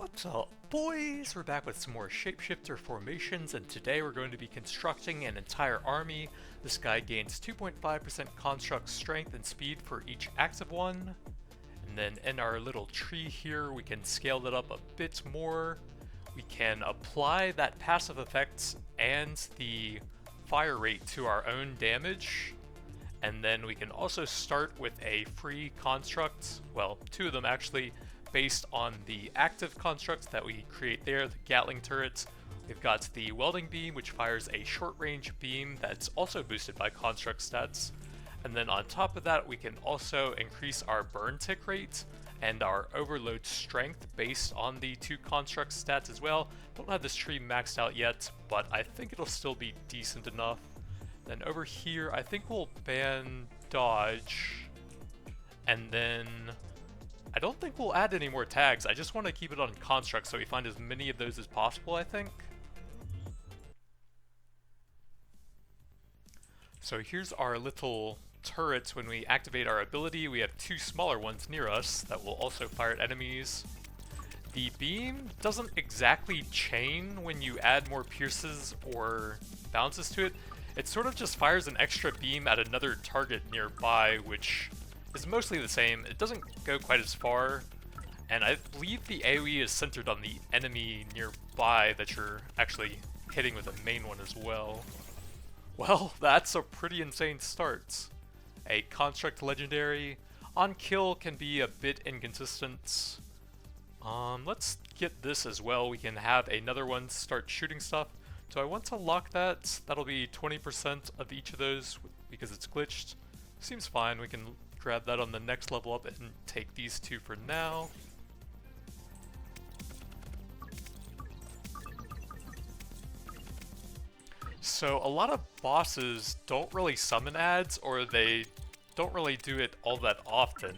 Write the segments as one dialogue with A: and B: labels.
A: What's up, boys? We're back with some more shapeshifter formations, and today we're going to be constructing an entire army. This guy gains 2.5% construct strength and speed for each active one. And then in our little tree here, we can scale that up a bit more. We can apply that passive effect and the fire rate to our own damage. And then we can also start with a free construct, well, two of them actually, based on the active constructs that we create there, the Gatling turrets. We've got the welding beam, which fires a short-range beam that's also boosted by construct stats. And then on top of that, we can also increase our burn tick rate and our overload strength based on the two construct stats as well. Don't have this tree maxed out yet, but I think it'll still be decent enough. Then over here, I think we'll ban dodge, and then I don't think we'll add any more tags. I just want to keep it on construct so we find as many of those as possible, I think. So here's our little turrets. When we activate our ability, we have two smaller ones near us that will also fire at enemies. The beam doesn't exactly chain when you add more pierces or bounces to it. It sort of just fires an extra beam at another target nearby, which is mostly the same. It doesn't go quite as far, and I believe the AoE is centered on the enemy nearby that you're actually hitting with the main one as well. Well, that's a pretty insane start. A construct legendary. On kill can be a bit inconsistent. Let's get this as well. We can have another one start shooting stuff. So I want to lock that. That'll be 20% of each of those because it's glitched. Seems fine. We can grab that on the next level up and take these two for now. So a lot of bosses don't really summon adds, or they don't really do it all that often.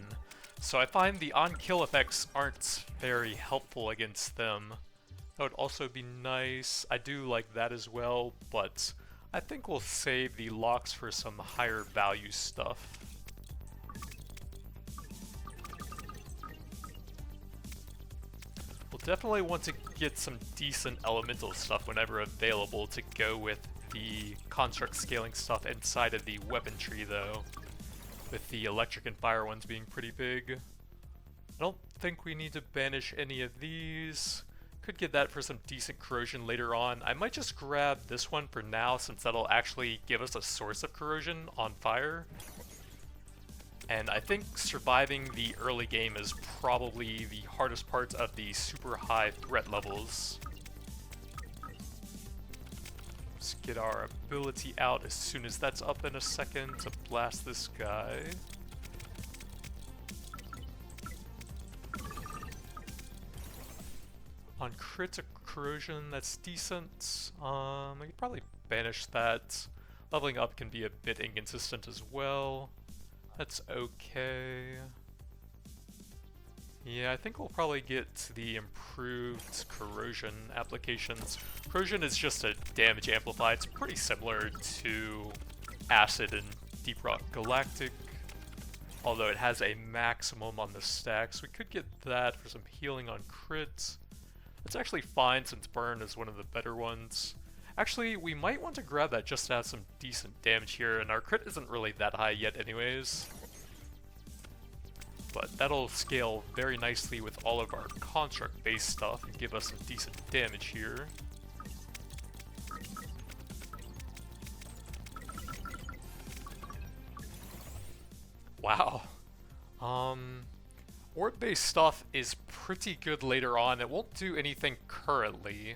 A: So I find the on-kill effects aren't very helpful against them. That would also be nice. I do like that as well, but I think we'll save the locks for some higher value stuff. We'll definitely want to get some decent elemental stuff whenever available to go with the construct scaling stuff inside of the weapon tree though, with the electric and fire ones being pretty big. I don't think we need to banish any of these. Could get that for some decent corrosion later on. I might just grab this one for now since that'll actually give us a source of corrosion on fire. And I think surviving the early game is probably the hardest part of the super high threat levels. Let's get our ability out as soon as that's up in a second to blast this guy. On critical corrosion, that's decent. I could probably banish that. Leveling up can be a bit inconsistent as well. That's okay. Yeah, I think we'll probably get the improved corrosion applications. Corrosion is just a damage amplify. It's pretty similar to Acid and Deep Rock Galactic, although it has a maximum on the stack, so we could get that for some healing on crits. It's actually fine since Burn is one of the better ones. Actually, we might want to grab that just to have some decent damage here, and our crit isn't really that high yet anyways. But that'll scale very nicely with all of our construct-based stuff and give us some decent damage here. Wow. Orb-based stuff is pretty good later on. It won't do anything currently,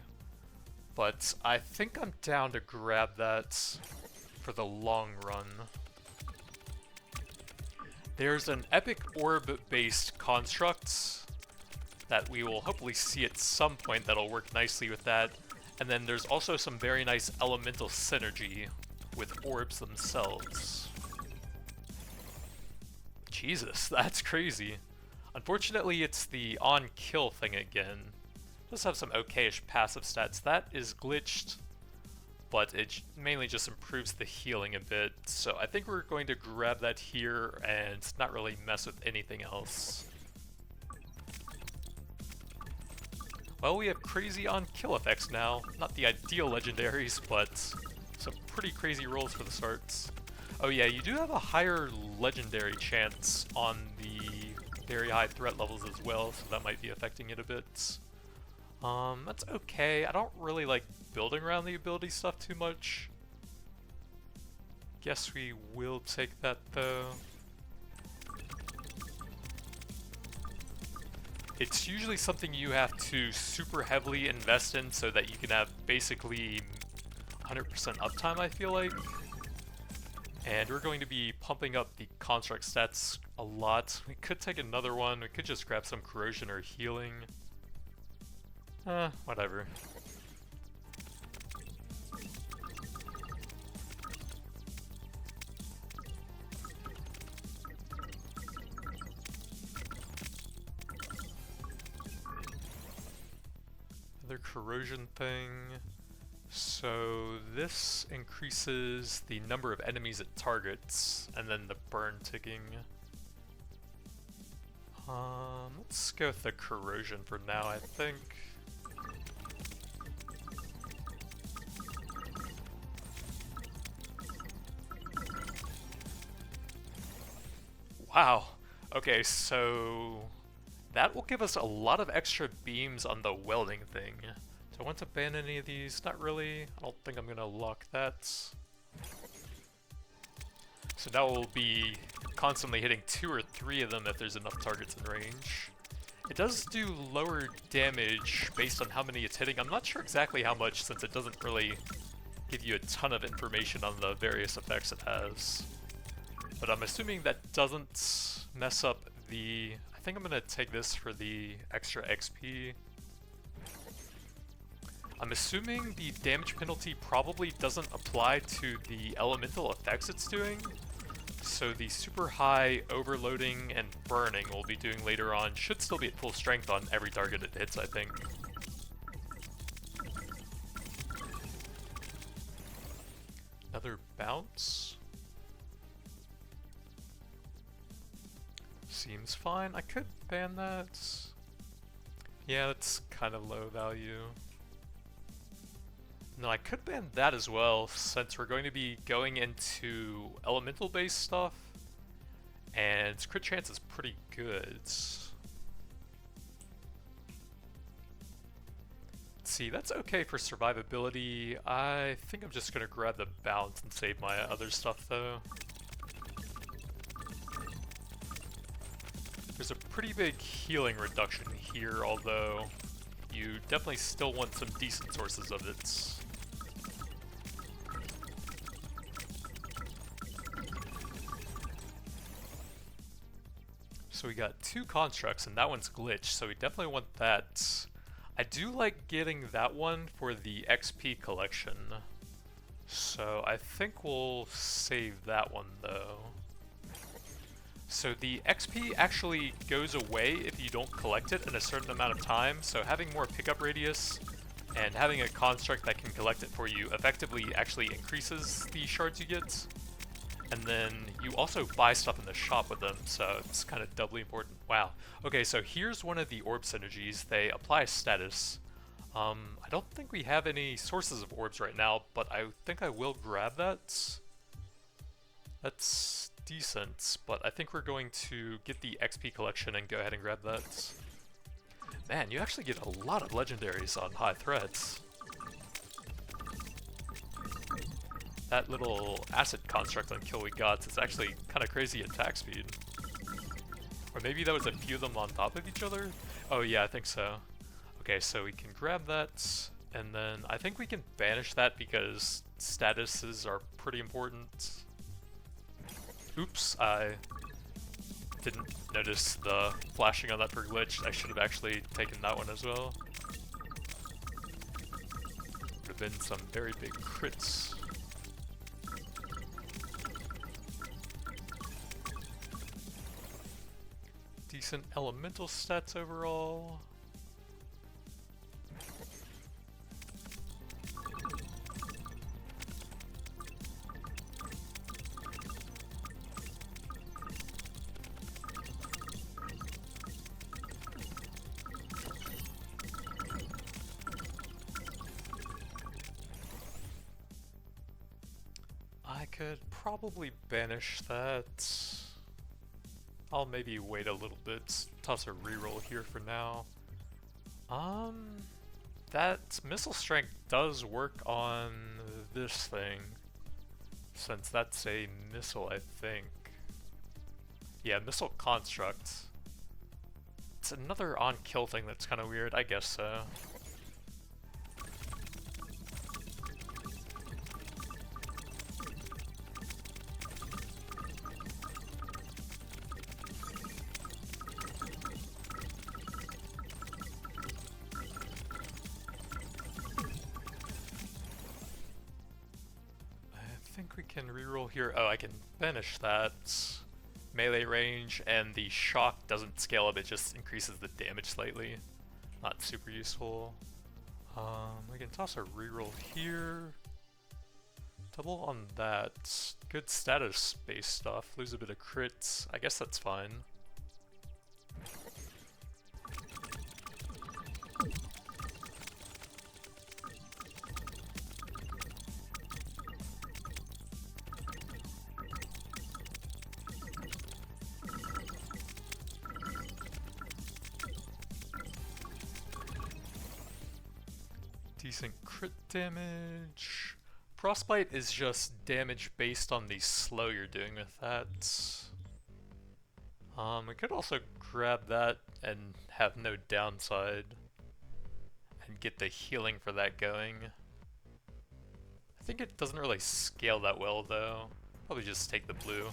A: but I think I'm down to grab that for the long run. There's an epic orb-based construct that we will hopefully see at some point that'll work nicely with that. And then there's also some very nice elemental synergy with orbs themselves. Jesus, that's crazy. Unfortunately, it's the on-kill thing again. It does have some okay-ish passive stats. That is glitched, but it mainly just improves the healing a bit. So I think we're going to grab that here and not really mess with anything else. Well, we have crazy on kill effects now. Not the ideal legendaries, but some pretty crazy rolls for the starts. Oh yeah, you do have a higher legendary chance on the very high threat levels as well, so that might be affecting it a bit. That's okay. I don't really like building around the ability stuff too much. Guess we will take that though. It's usually something you have to super heavily invest in so that you can have basically 100% uptime, I feel like. And we're going to be pumping up the construct stats a lot. We could take another one. We could just grab some corrosion or healing. Whatever. Another corrosion thing. So this increases the number of enemies it targets, and then the burn ticking. Let's go with the corrosion for now, I think. Wow. Okay, so that will give us a lot of extra beams on the welding thing. Do I want to ban any of these? Not really. I don't think I'm gonna lock that. So now we'll be constantly hitting 2 or 3 of them if there's enough targets in range. It does do lower damage based on how many it's hitting. I'm not sure exactly how much, since it doesn't really give you a ton of information on the various effects it has. But I'm assuming that doesn't mess up the... I think I'm gonna take this for the extra XP. I'm assuming the damage penalty probably doesn't apply to the elemental effects it's doing. So the super high overloading and burning we'll be doing later on should still be at full strength on every target it hits, I think. Another bounce. Seems fine. I could ban that. Yeah, that's kind of low value. No, I could ban that as well, since we're going to be going into elemental-based stuff, and its crit chance is pretty good. Let's see, that's okay for survivability. I think I'm just going to grab the bounce and save my other stuff, though. There's a pretty big healing reduction here, although you definitely still want some decent sources of it. So we got 2 constructs, and that one's glitched, so we definitely want that. I do like getting that one for the XP collection, so I think we'll save that one though. So the XP actually goes away if you don't collect it in a certain amount of time, so having more pickup radius and having a construct that can collect it for you effectively actually increases the shards you get. And then you also buy stuff in the shop with them, so it's kind of doubly important. Wow. Okay, so here's one of the orb synergies. They apply status. I don't think we have any sources of orbs right now, but I think I will grab that. That's decent, but I think we're going to get the XP collection and go ahead and grab that. Man, you actually get a lot of legendaries on high threats. That little acid construct on kill we got is actually kind of crazy attack speed. Or maybe that was a few of them on top of each other? Oh yeah, I think so. Okay, so we can grab that, and then I think we can banish that because statuses are pretty important. Oops, I didn't notice the flashing on that for glitch. I should have actually taken that one as well. Would have been some very big crits. Decent elemental stats overall. could probably banish that. I'll maybe wait a little bit, toss a reroll here for now. That missile strength does work on this thing, since that's a missile, I think. Yeah, missile construct. It's another on-kill thing that's kind of weird, I guess so. I think we can reroll here. Oh, I can banish that. Melee range, and the shock doesn't scale up, it just increases the damage slightly. Not super useful. We can toss a reroll here. Double on that. Good status based stuff. Lose a bit of crits. I guess that's fine. Decent crit damage. Frostbite is just damage based on the slow you're doing with that. We could also grab that and have no downside and get the healing for that going. I think it doesn't really scale that well though. Probably just take the blue.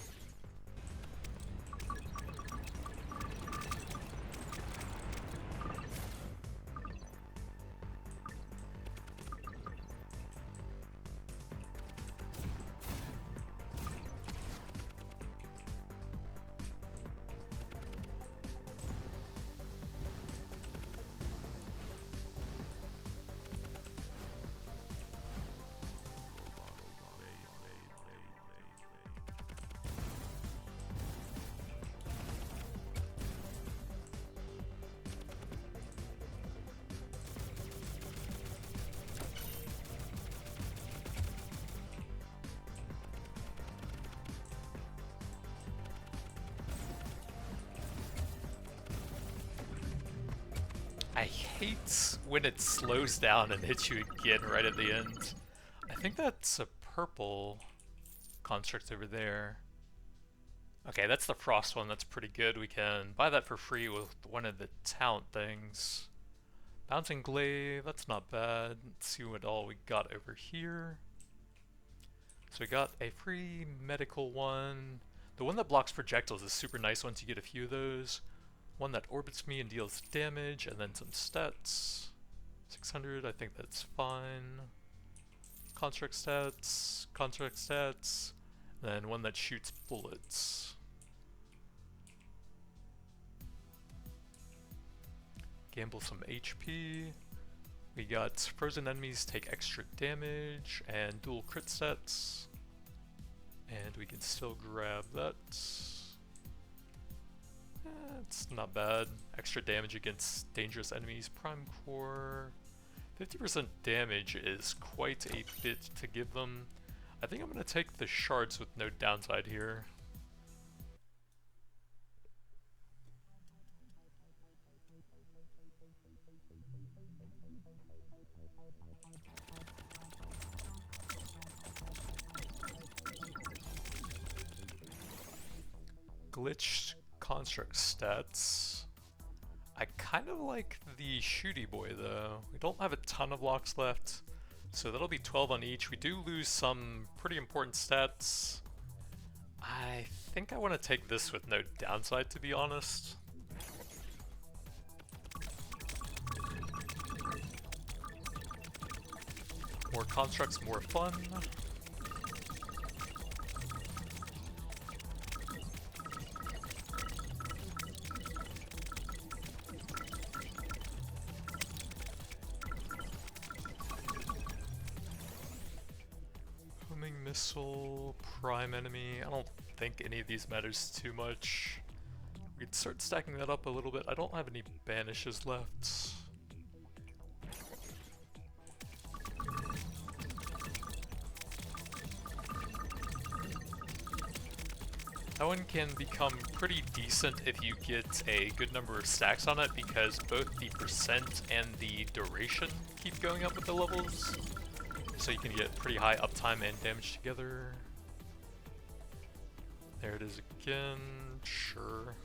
A: I hate when it slows down and hits you again right at the end. I think that's a purple construct over there. Okay, that's the frost one, that's pretty good. We can buy that for free with one of the talent things. Bouncing glaive, that's not bad. Let's see what all we got over here. So we got a free medical one. The one that blocks projectiles is super nice once you get a few of those. One that orbits me and deals damage, and then some stats. 600, I think that's fine. Construct stats, and then one that shoots bullets. Gamble some HP. We got frozen enemies take extra damage and dual crit stats. And we can still grab that. It's not bad. Extra damage against dangerous enemies. Prime Core. 50% damage is quite a bit to give them. I think I'm going to take the shards with no downside here. Glitched construct stats. I kind of like the shooty boy though. We don't have a ton of blocks left, so that'll be 12 on each. We do lose some pretty important stats. I think I want to take this with no downside, to be honest. More constructs, more fun. Missile, prime enemy. I don't think any of these matters too much. We could start stacking that up a little bit. I don't have any banishes left. That one can become pretty decent if you get a good number of stacks on it, because both the percent and the duration keep going up with the levels. So you can get pretty high uptime and damage together. There it is again, sure.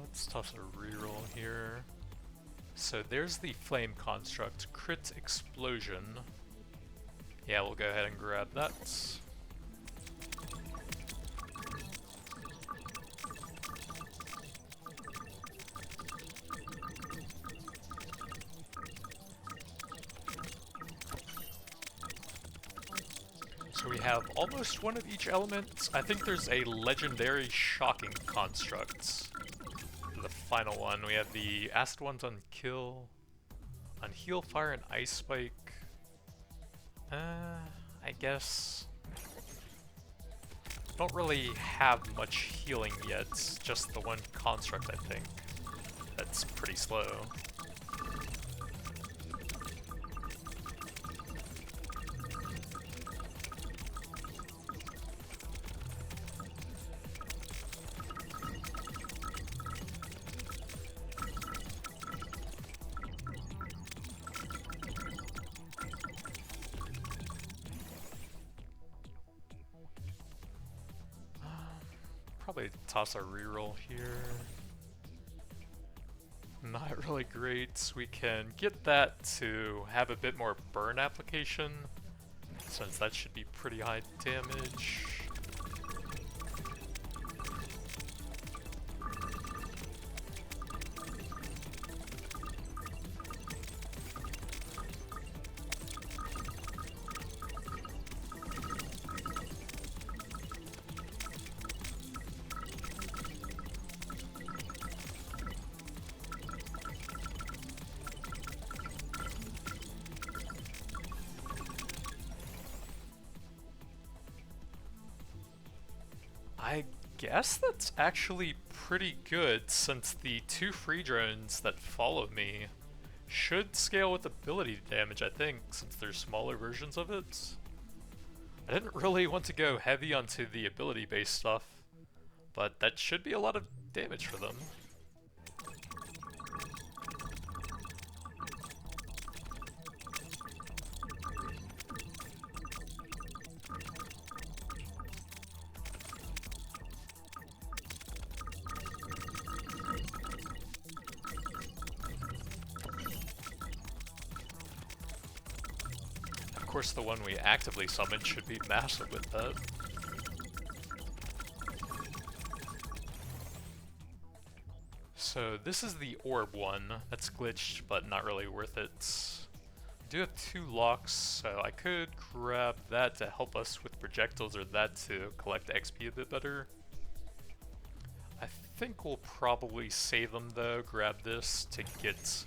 A: Let's toss a reroll here. So there's the flame construct, crit explosion. Yeah, we'll go ahead and grab that. So we have almost one of each element. I think there's a legendary shocking construct. The final one, we have the acid ones on kill, on heal, fire, and ice spike. I guess don't really have much healing yet, just the one construct I think. That's pretty slow. Probably toss a reroll here. Not really great. We can get that to have a bit more burn application, since that should be pretty high damage. I guess that's actually pretty good, since the 2 free drones that follow me should scale with ability damage, I think, since there's smaller versions of it. I didn't really want to go heavy onto the ability-based stuff, but that should be a lot of damage for them. Of course, the one we actively summoned should be massive with that. So this is the orb one. That's glitched, but not really worth it. I do have 2 locks, so I could grab that to help us with projectiles, or that to collect XP a bit better. I think we'll probably save them though, grab this to get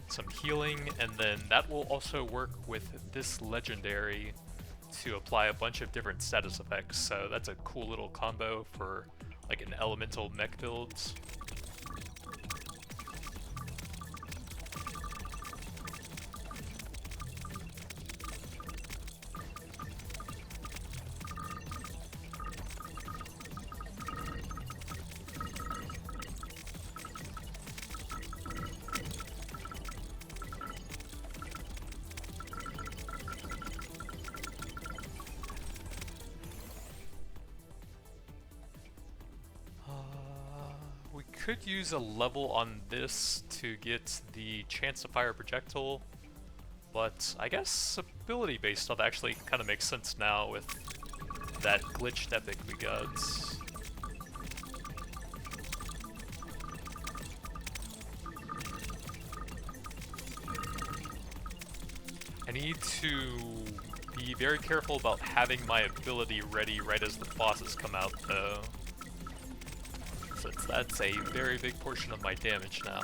A: some healing, and then that will also work with this legendary to apply a bunch of different status effects, so that's a cool little combo for like an elemental mech build. Could use a level on this to get the chance to fire a projectile, but I guess ability-based stuff actually kind of makes sense now with that glitched epic we got. I need to be very careful about having my ability ready right as the bosses come out though, since that's a very big portion of my damage now.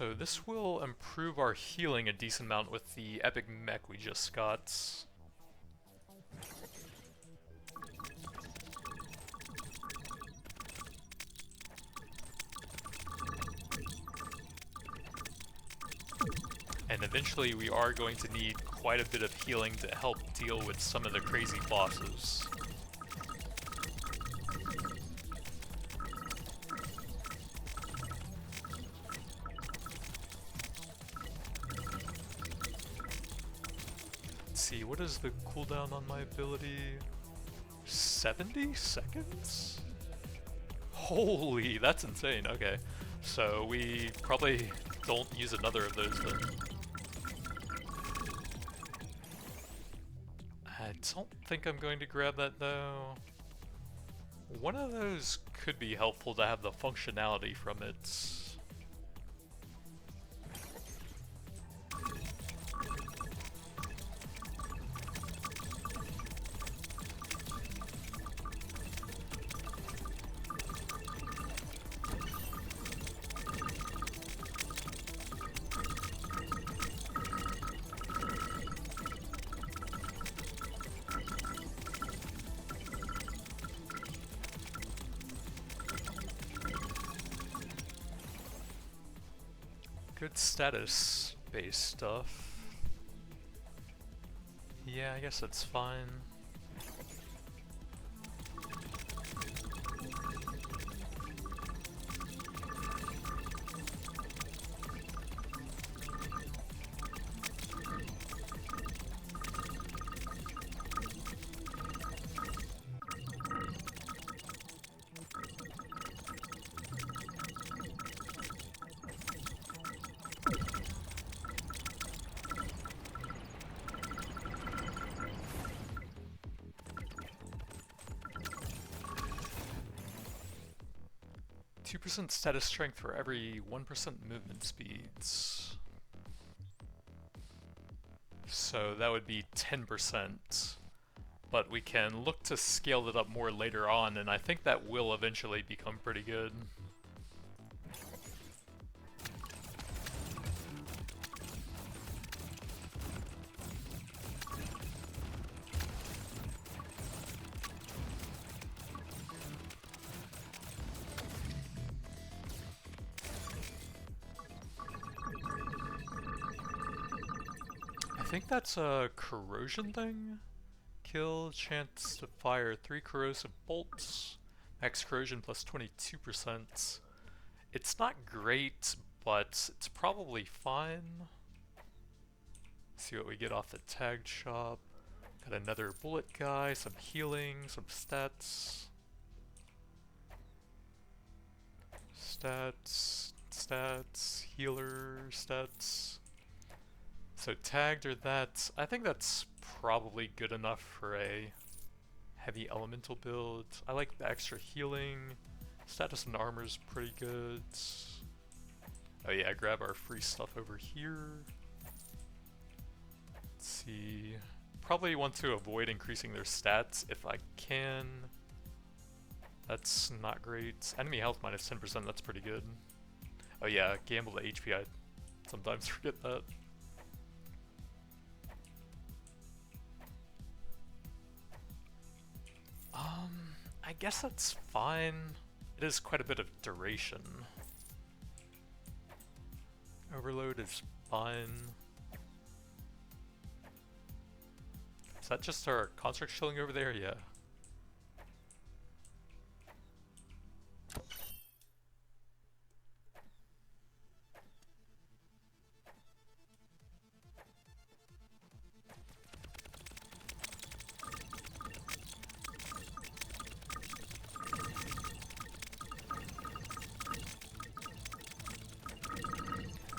A: So this will improve our healing a decent amount with the epic mech we just got. And eventually we are going to need quite a bit of healing to help deal with some of the crazy bosses. Let's see, what is the cooldown on my ability? 70 seconds? Holy, that's insane. Okay, so we probably don't use another of those then. I don't think I'm going to grab that though. One of those could be helpful to have the functionality from it. 'Good status-based stuff. Yeah, I guess that's fine. % status strength for every 1% movement speeds. So that would be 10%. But we can look to scale it up more later on, and I think that will eventually become pretty good. I think that's a corrosion thing. Kill, chance to fire 3 corrosive bolts. Max corrosion plus 22%. It's not great, but it's probably fine. See what we get off the tagged shop. Got another bullet guy, some healing, some stats. Stats, healer, stats. So tagged or that, I think that's probably good enough for a heavy elemental build. I like the extra healing. Status and armor's pretty good. Oh yeah, grab our free stuff over here. Let's see. Probably want to avoid increasing their stats if I can. That's not great. Enemy health minus 10%, that's pretty good. Oh yeah, gamble the HP, I sometimes forget that. I guess that's fine. It is quite a bit of duration. Overload is fine. Is that just our construct chilling over there? Yeah.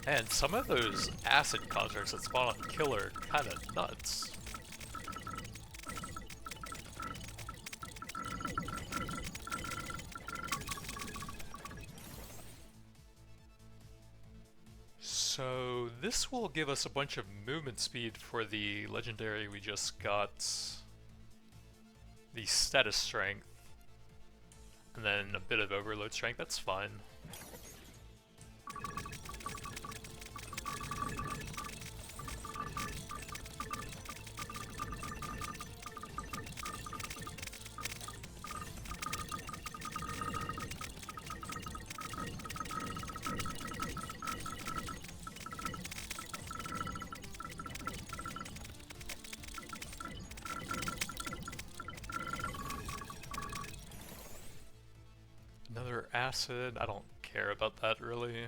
A: And some of those acid constructs that spawn on kill are kinda nuts. So this will give us a bunch of movement speed for the legendary we just got. The status strength. And then a bit of overload strength, that's fine. acid. I don't care about that really.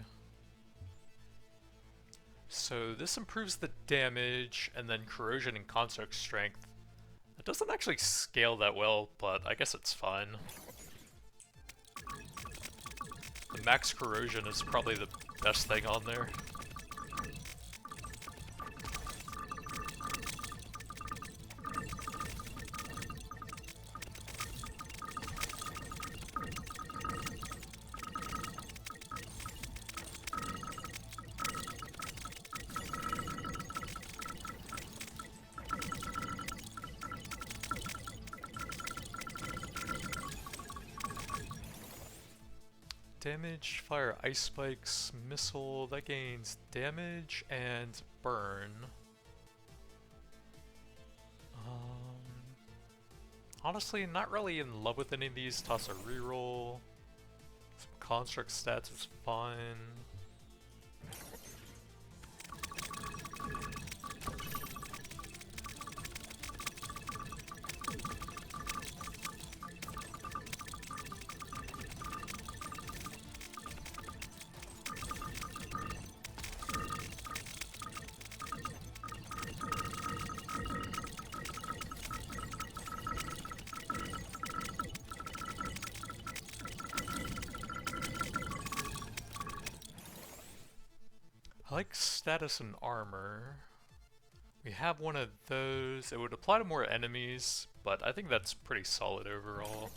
A: So this improves the damage, and then corrosion and construct strength. It doesn't actually scale that well, but I guess it's fine. The max corrosion is probably the best thing on there. Damage, fire, ice spikes, missile, that gains damage and burn. Honestly, not really in love with any of these. Toss a reroll. Some construct stats is fine. I like status and armor. We have one of those. It would apply to more enemies, but I think that's pretty solid overall.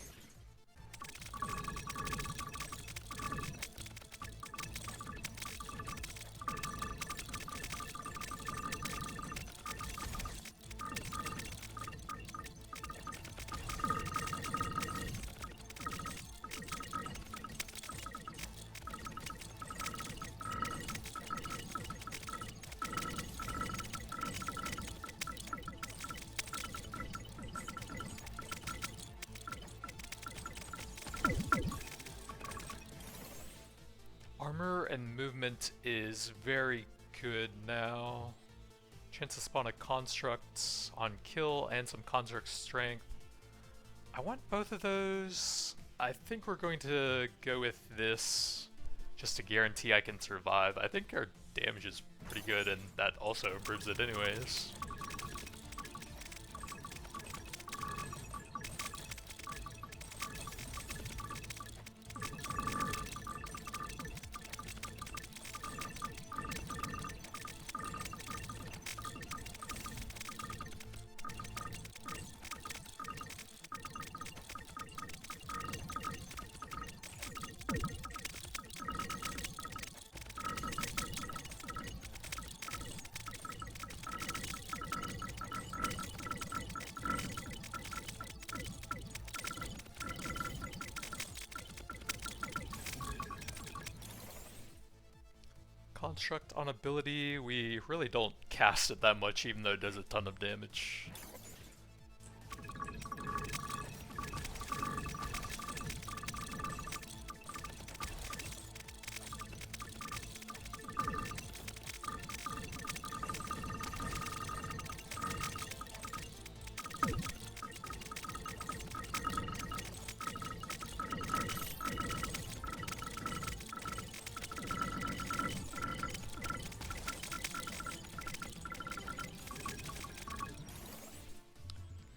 A: Armor and movement is very good now. Chance to spawn a construct on kill and some construct strength. I want both of those. I think we're going to go with this just to guarantee I can survive. I think our damage is pretty good and that also improves it anyways. Construct on ability, we really don't cast it that much even though it does a ton of damage.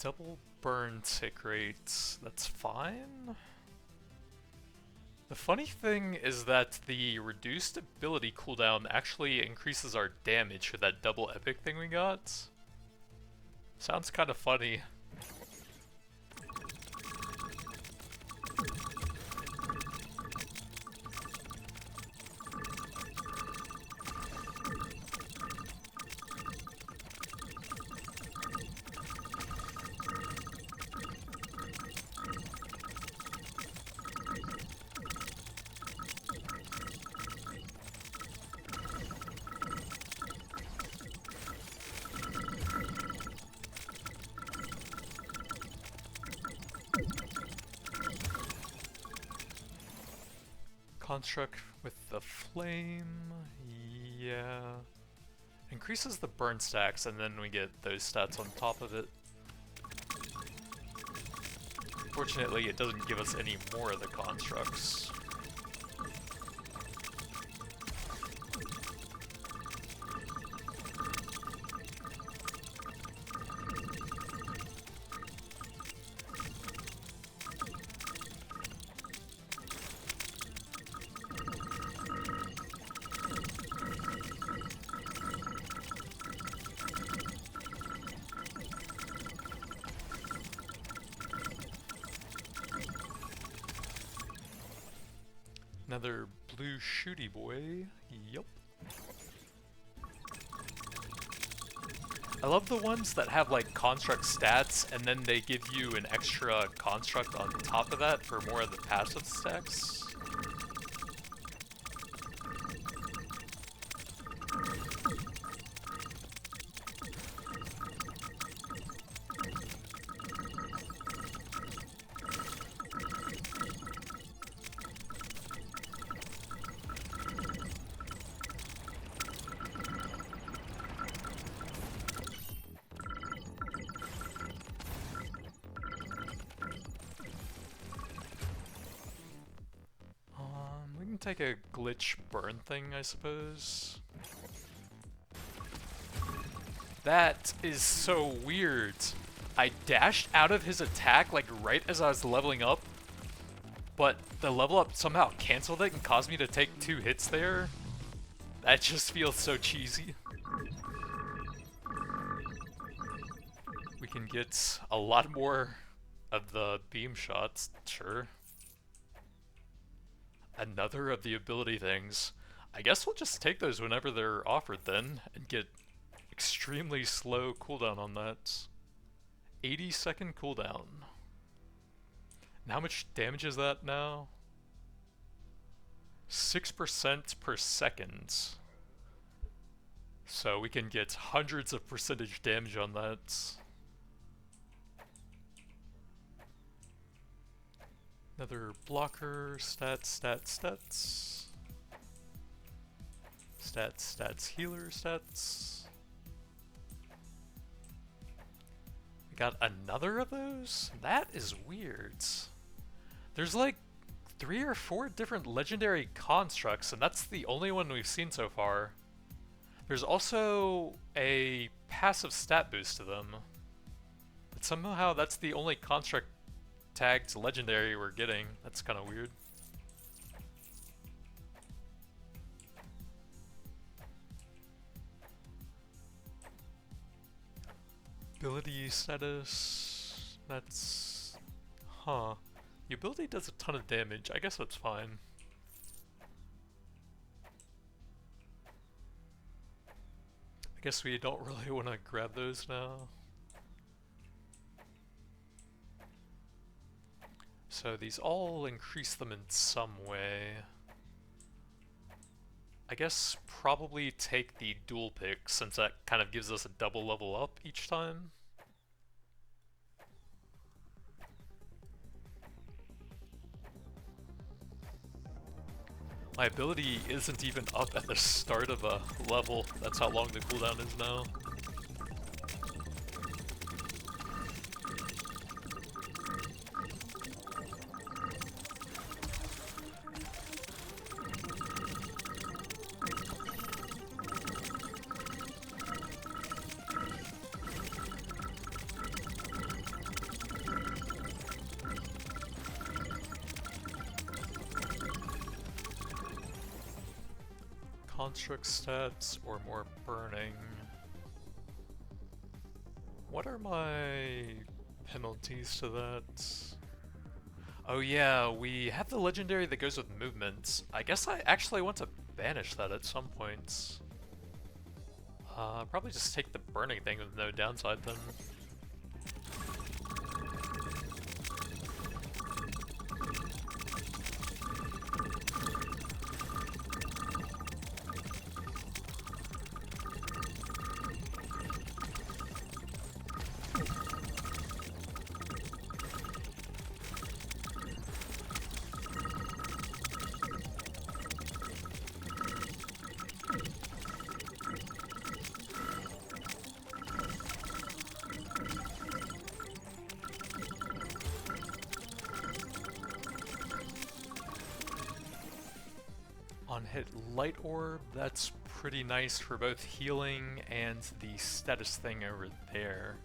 A: Double burn tick rates, that's fine. The funny thing is that the reduced ability cooldown actually increases our damage with that double epic thing we got. Sounds kind of funny. Construct with the flame, yeah. Increases the burn stacks and then we get those stats on top of it. Fortunately, it doesn't give us any more of the constructs. Another blue shooty boy. Yup. I love the ones that have like construct stats and then they give you an extra construct on top of that for more of the passive stacks. We can take a glitch burn thing, I suppose. That is so weird. I dashed out of his attack like right as I was leveling up, but the level up somehow canceled it and caused me to take 2 hits there. That just feels so cheesy. We can get a lot more of the beam shots, sure. Another of the ability things. I guess we'll just take those whenever they're offered then, and get extremely slow cooldown on that. 80-second cooldown. And how much damage is that now? 6% per second. So we can get hundreds of percentage damage on that. Another blocker, stats, stats, stats. Stats, stats, healer, stats. We got another of those? That is weird. There's like 3 or 4 different legendary constructs, and that's the only one we've seen so far. There's also a passive stat boost to them. But somehow that's the only construct tagged legendary we're getting. That's kind of weird. Ability status. That's... Huh. The ability does a ton of damage. I guess that's fine. I guess we don't really want to grab those now. So these all increase them in some way. I guess probably take the dual pick, since that kind of gives us a double level up each time. My ability isn't even up at the start of a level. That's how long the cooldown is now. Construct stats or more burning. What are my penalties to that? Oh yeah, we have the legendary that goes with movement. I guess I actually want to banish that at some point. Probably just take the burning thing with no downside then. On hit light orb, that's pretty nice for both healing and the status thing over there.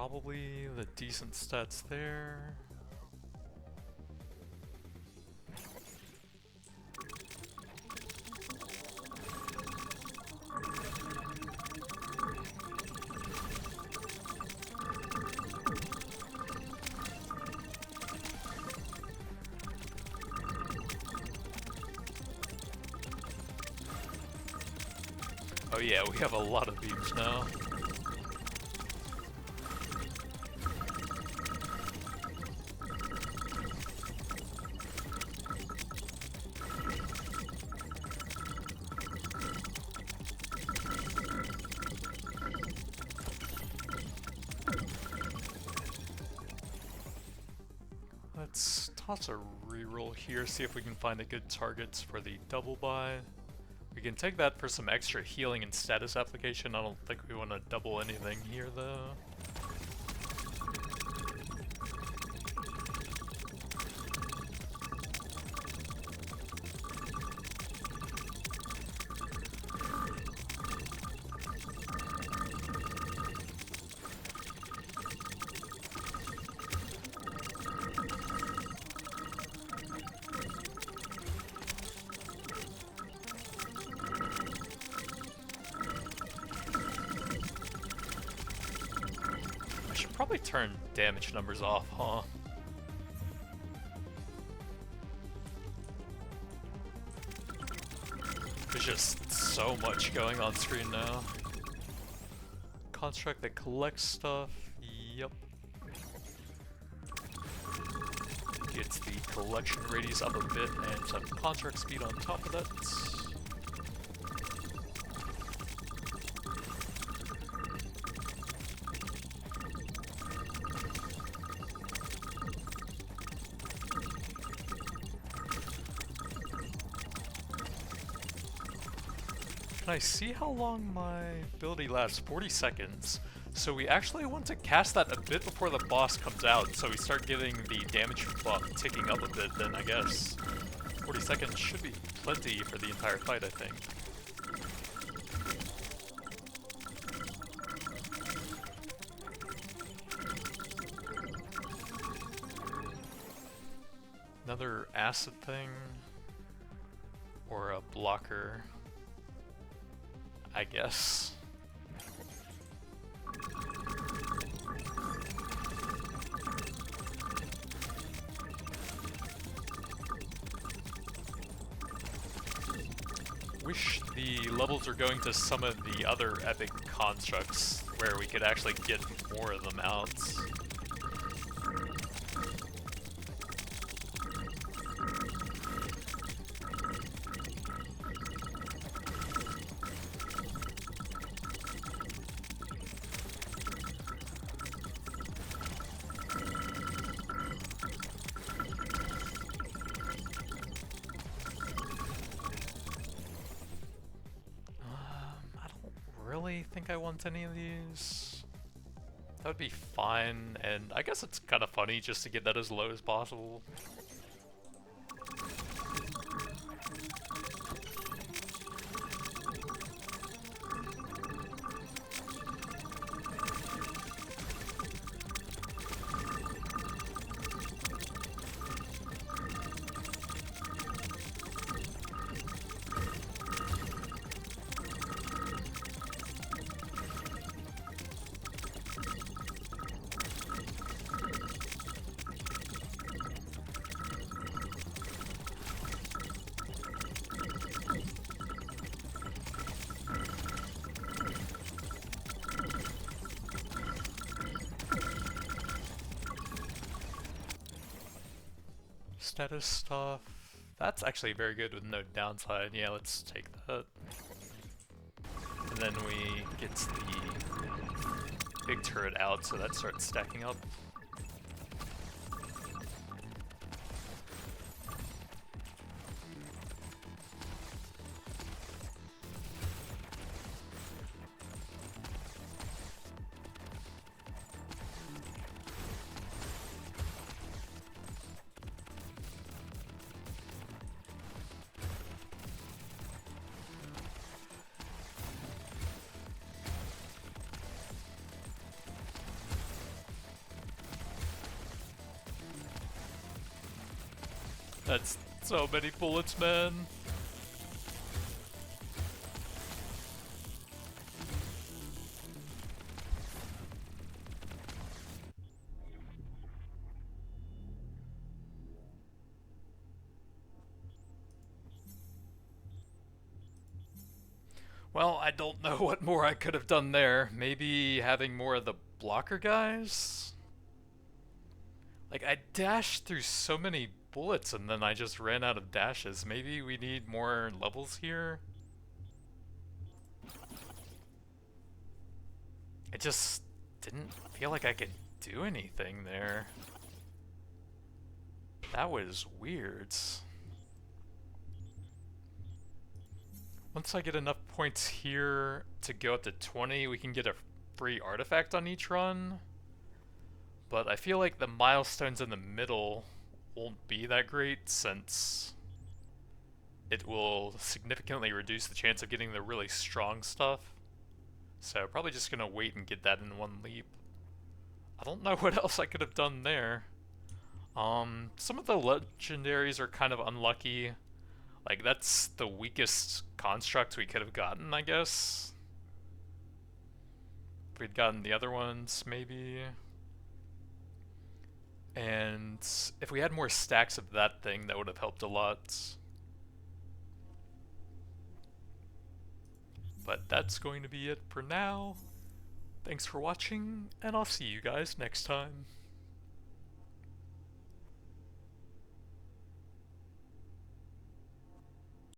A: probably the decent stats there. Oh yeah, we have a lot of beams now. Let's toss a reroll here, see if we can find the good targets for the double buy. We can take that for some extra healing and status application. I don't think we want to double anything here though. Probably turn damage numbers off, huh? There's just so much going on screen now. Construct that collects stuff, yep. Gets the collection radius up a bit and some construct speed on top of that. Can I see how long my ability lasts? 40 seconds. So we actually want to cast that a bit before the boss comes out, so we start getting the damage buff ticking up a bit, then I guess 40 seconds should be plenty for the entire fight, I think. Another acid thing, or a blocker, I guess. Wish the levels are going to some of the other epic constructs where we could actually get more of them out. Think I want any of these. That would be fine, and I guess it's kind of funny just to get that as low as possible. Status stuff. That's actually very good with no downside. Yeah, let's take that. And then we get the big turret out, so that starts stacking up. That's so many bullets, man. Well, I don't know what more I could have done there. Maybe having more of the blocker guys? Like, I dashed through so many bullets and then I just ran out of dashes. Maybe we need more levels here? I just didn't feel like I could do anything there. That was weird. Once I get enough points here to go up to 20, we can get a free artifact on each run. But I feel like the milestones in the middle won't be that great since it will significantly reduce the chance of getting the really strong stuff. So probably just gonna wait and get that in one leap. I don't know what else I could have done there. Some of the legendaries are kind of unlucky. Like, that's the weakest construct we could have gotten, I guess. If we'd gotten the other ones, maybe. And if we had more stacks of that thing, that would have helped a lot. But that's going to be it for now. Thanks for watching, and I'll see you guys next time.